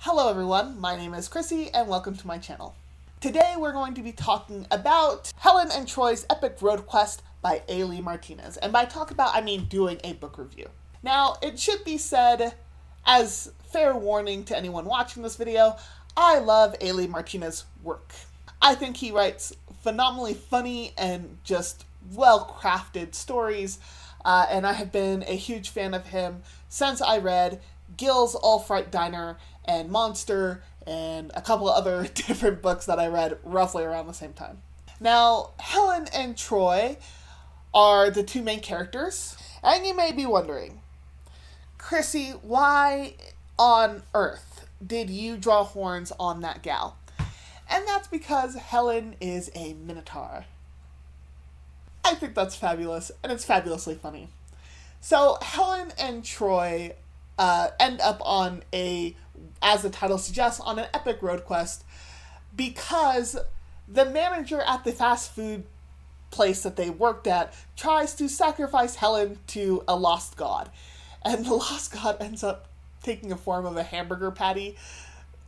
Hello everyone, my name is Chrissy and welcome to my channel. Today we're going to be talking about Helen and Troy's Epic Road Quest by A. Martinez. And by talk about, I mean doing a book review. Now, it should be said, as fair warning to anyone watching this video, I love A. Martinez's work. I think he writes phenomenally funny and just well-crafted stories, and I have been a huge fan of him since I read Gil's All Fright Diner and Monster, and a couple of other different books that I read roughly around the same time. Now, Helen and Troy are the two main characters, and you may be wondering, Chrissy, why on earth did you draw horns on that gal? And that's because Helen is a Minotaur. I think that's fabulous, and it's fabulously funny. So, Helen and Troy end up on as the title suggests, on an epic road quest because the manager at the fast food place that they worked at tries to sacrifice Helen to a lost god. And the lost god ends up taking the form of a hamburger patty.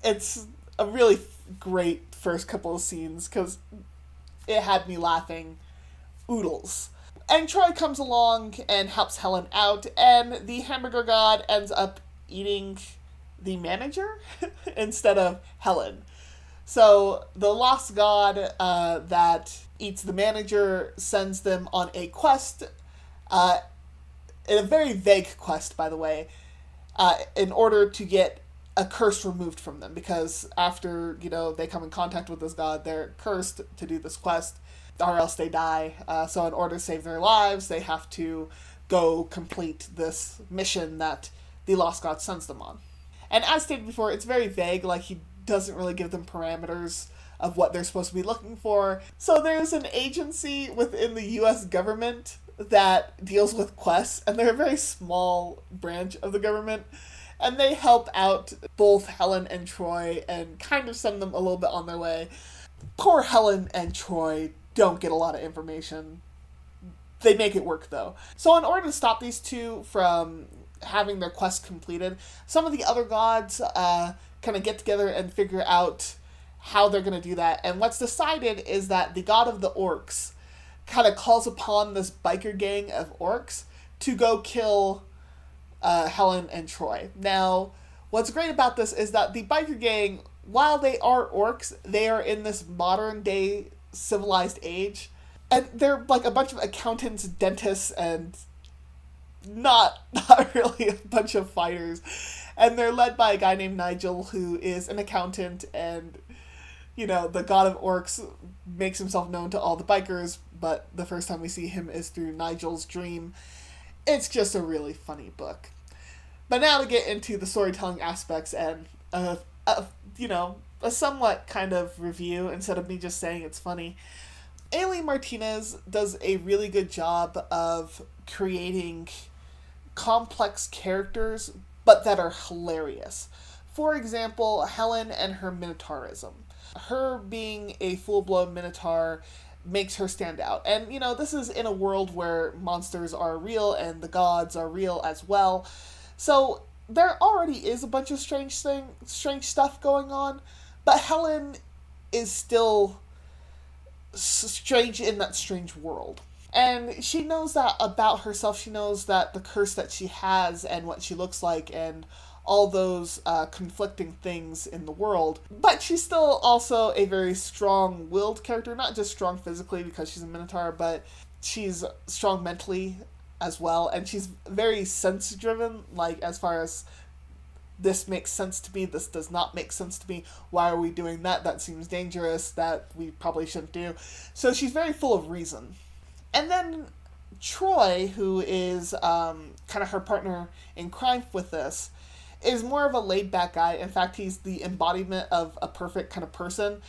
It's a really great first couple of scenes because it had me laughing oodles. And Troy comes along and helps Helen out, and the hamburger god ends up eating the manager instead of Helen. So the lost god that eats the manager sends them on a quest, a very vague quest, by the way, in order to get a curse removed from them, because after, they come in contact with this god, they're cursed to do this quest, or else they die. So in order to save their lives, they have to go complete this mission that the lost god sends them on. And as stated before, it's very vague, like he doesn't really give them parameters of what they're supposed to be looking for. So there's an agency within the US government that deals with quests, and they're a very small branch of the government, and they help out both Helen and Troy and kind of send them a little bit on their way. Poor Helen and Troy don't get a lot of information. They make it work, though. So in order to stop these two from having their quest completed, some of the other gods kind of get together and figure out how they're going to do that. And what's decided is that the god of the orcs kind of calls upon this biker gang of orcs to go kill Helen and Troy. Now, what's great about this is that the biker gang, while they are orcs, they are in this modern day civilized age, and they're like a bunch of accountants, dentists, and not really a bunch of fighters. And they're led by a guy named Nigel, who is an accountant, and the god of orcs makes himself known to all the bikers, but the first time we see him is through Nigel's dream. It's just a really funny book. But now to get into the storytelling aspects and a somewhat kind of review instead of me just saying it's funny. A. Martinez does a really good job of creating complex characters, but that are hilarious. For example, Helen and her Minotaurism. Her being a full-blown Minotaur makes her stand out. And, this is in a world where monsters are real and the gods are real as well. So there already is a bunch of strange stuff going on, but Helen is still strange in that strange world. And she knows that about herself. She knows that the curse that she has and what she looks like and all those conflicting things in the world. But she's still also a very strong-willed character, not just strong physically because she's a Minotaur, but she's strong mentally as well. And she's very sense-driven, like as far as this makes sense to me, this does not make sense to me, why are we doing that, that seems dangerous, that we probably shouldn't do. So she's very full of reason. And then Troy, who is kind of her partner in crime with this, is more of a laid-back guy. In fact, he's the embodiment of a perfect kind of person.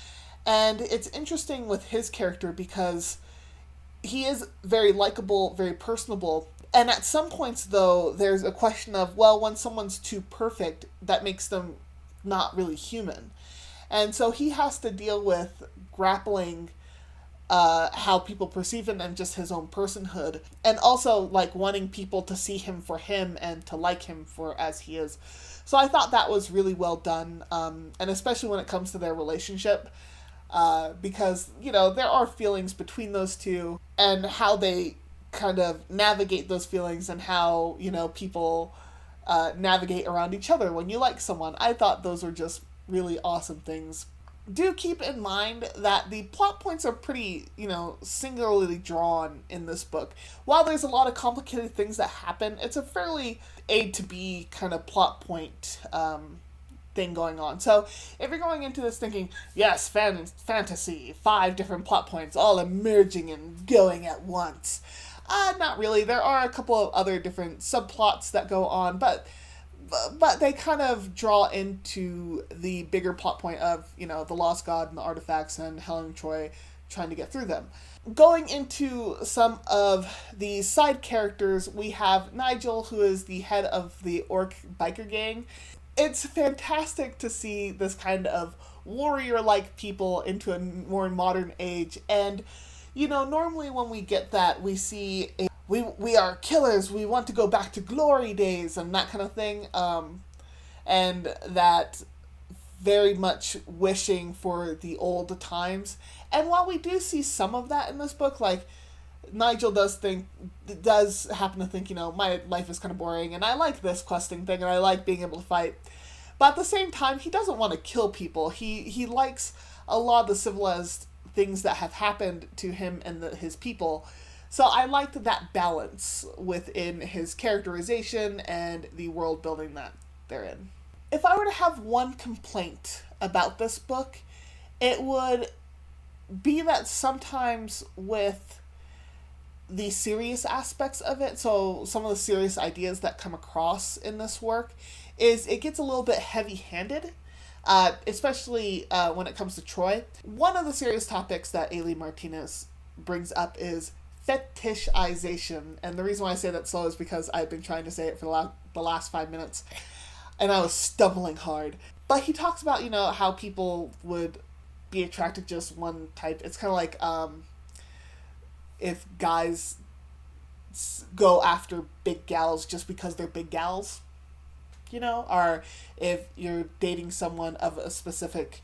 And it's interesting with his character because he is very likable, very personable. And at some points, though, there's a question of, well, when someone's too perfect, that makes them not really human. And so he has to deal with grappling how people perceive him and just his own personhood, and also like wanting people to see him for him and to like him for as he is. So I thought that was really well done, and especially when it comes to their relationship, because there are feelings between those two, and how they kind of navigate those feelings, and how people navigate around each other when you like someone. I thought those were just really awesome things. Do keep in mind that the plot points are pretty, singularly drawn in this book. While there's a lot of complicated things that happen, it's a fairly A to B kind of plot point thing going on. So if you're going into this thinking, yes, fantasy, 5 different plot points all emerging and going at once, not really. There are a couple of other different subplots that go on, but they kind of draw into the bigger plot point of, the lost god and the artifacts and Helen and Troy trying to get through them. Going into some of the side characters, we have Nigel, who is the head of the orc biker gang. It's fantastic to see this kind of warrior-like people into a more modern age. And, normally when we get that, we see we are killers, we want to go back to glory days and that kind of thing, and that very much wishing for the old times. And while we do see some of that in this book, like Nigel does happen to think, my life is kind of boring and I like this questing thing and I like being able to fight, but at the same time he doesn't want to kill people. He likes a lot of the civilized things that have happened to him and his people. So I liked that balance within his characterization and the world building that they're in. If I were to have one complaint about this book, it would be that sometimes with the serious aspects of it, so some of the serious ideas that come across in this work, is it gets a little bit heavy-handed, especially when it comes to Troy. One of the serious topics that Ailey Martinez brings up is fetishization, and the reason why I say that slow is because I've been trying to say it for the last 5 minutes, and I was stumbling hard. But he talks about, how people would be attracted to just one type. It's kind of like if guys go after big gals just because they're big gals, or if you're dating someone of a specific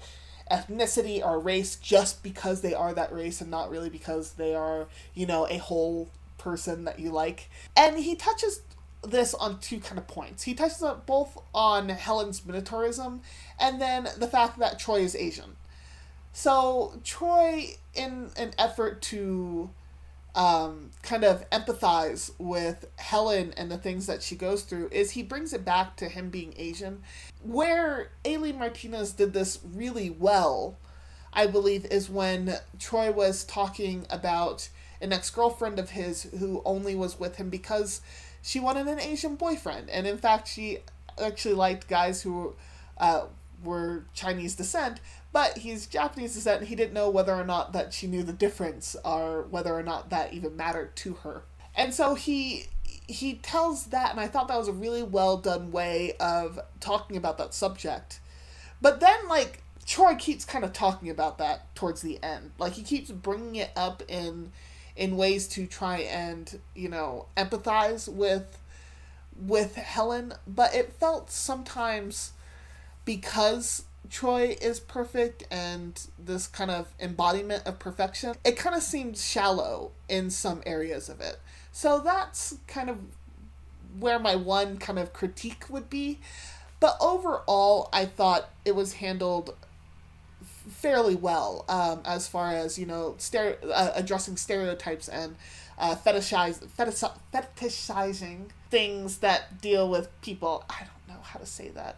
ethnicity or race just because they are that race and not really because they are, a whole person that you like. And he touches this on 2 kind of points. He touches on both on Helen's Minotaurism and then the fact that Troy is Asian. So Troy, in an effort to kind of empathize with Helen and the things that she goes through, is he brings it back to him being Asian. Where Ailey Martinez did this really well, I believe, is when Troy was talking about an ex-girlfriend of his who only was with him because she wanted an Asian boyfriend. And in fact, she actually liked guys who were Chinese descent, but he's Japanese descent, and he didn't know whether or not that she knew the difference or whether or not that even mattered to her. And so he tells that, and I thought that was a really well done way of talking about that subject. But then, Troy keeps kind of talking about that towards the end. He keeps bringing it up in ways to try and, empathize with Helen, but it felt sometimes, because Troy is perfect and this kind of embodiment of perfection, it kind of seemed shallow in some areas of it. So that's kind of where my one kind of critique would be. But overall, I thought it was handled fairly well, as far as, addressing stereotypes and fetishizing things that deal with people. I don't know how to say that.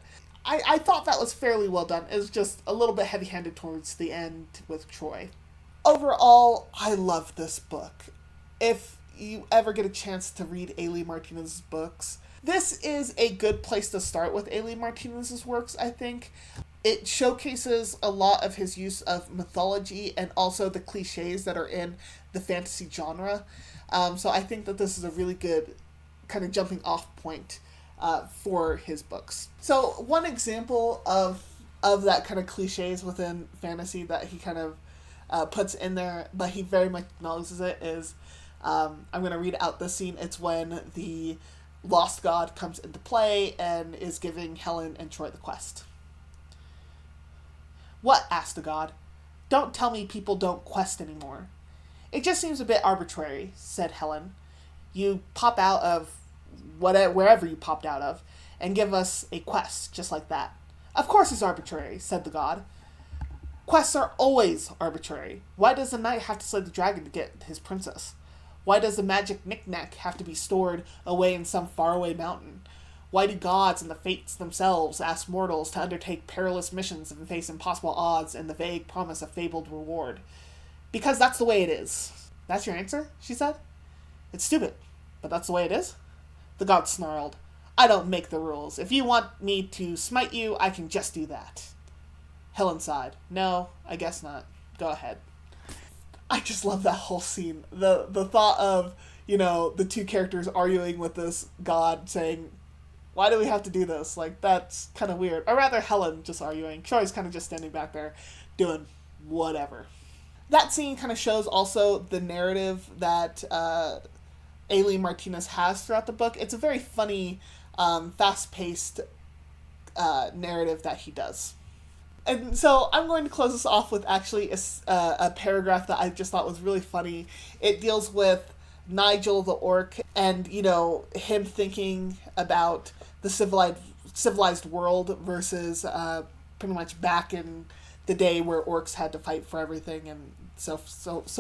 I thought that was fairly well done. It was just a little bit heavy-handed towards the end with Troy. Overall, I love this book. If you ever get a chance to read Ailey Martinez's books, this is a good place to start with Ailey Martinez's works, I think. It showcases a lot of his use of mythology and also the cliches that are in the fantasy genre. So I think that this is a really good kind of jumping off point for his books. So one example of that kind of cliches within fantasy that he kind of puts in there, but he very much acknowledges it, is I'm going to read out this scene. It's when the lost god comes into play and is giving Helen and Troy the quest. "What?" asked the god. "Don't tell me people don't quest anymore." "It just seems a bit arbitrary," said Helen. "You pop out of wherever you popped out of and give us a quest just like that." "Of course it's arbitrary," said the god. "Quests are always arbitrary. Why does the knight have to slay the dragon to get his princess? Why does the magic knick-knack have to be stored away in some faraway mountain? Why do gods and the fates themselves ask mortals to undertake perilous missions and face impossible odds and the vague promise of fabled reward? Because that's the way it is." "That's your answer?" she said. "It's stupid, but that's the way it is." The god snarled. "I don't make the rules. If you want me to smite you, I can just do that." Helen sighed. "No, I guess not. Go ahead." I just love that whole scene. The thought of, the two characters arguing with this god saying, "Why do we have to do this?" Like, that's kind of weird. Or rather, Helen just arguing. Troy's kind of just standing back there doing whatever. That scene kind of shows also the narrative that Ailey Martinez has throughout the book. It's a very funny, fast-paced narrative that he does. And so I'm going to close this off with actually a paragraph that I just thought was really funny. It deals with Nigel the orc and, him thinking about the civilized world versus pretty much back in the day where orcs had to fight for everything and so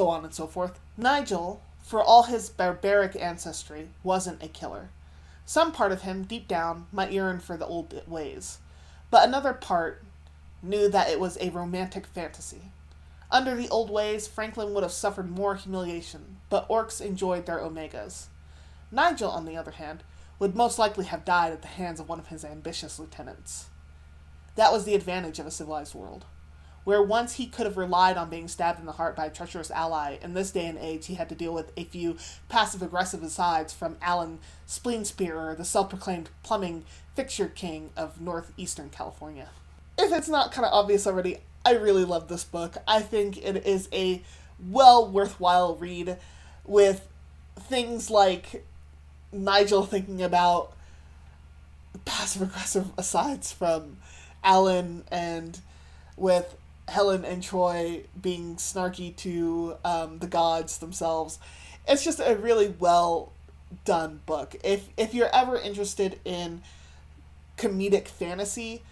on and so forth. "Nigel, for all his barbaric ancestry, wasn't a killer. Some part of him, deep down, might yearn for the old ways. But another part knew that it was a romantic fantasy. Under the old ways, Franklin would have suffered more humiliation, but orcs enjoyed their omegas. Nigel, on the other hand, would most likely have died at the hands of one of his ambitious lieutenants. That was the advantage of a civilized world. Where once he could have relied on being stabbed in the heart by a treacherous ally, in this day and age he had to deal with a few passive-aggressive asides from Alan Spleenspearer, the self-proclaimed plumbing fixture king of northeastern California." If it's not kind of obvious already, I really love this book. I think it is a worthwhile read with things like Nigel thinking about passive-aggressive asides from Alan, and with Helen and Troy being snarky to the gods themselves. It's just a really well done book. If you're ever interested in comedic fantasy,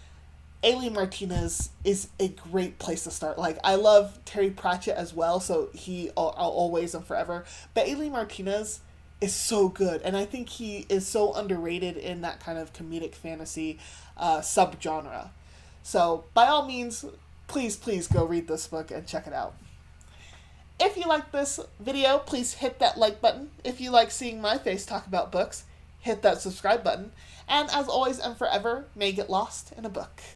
Ailey Martinez is a great place to start. Like, I love Terry Pratchett as well, so I'll always and forever. But Ailey Martinez is so good, and I think he is so underrated in that kind of comedic fantasy subgenre. So, by all means, please go read this book and check it out. If you like this video, please hit that like button. If you like seeing my face talk about books, hit that subscribe button. And as always and forever, may you get lost in a book.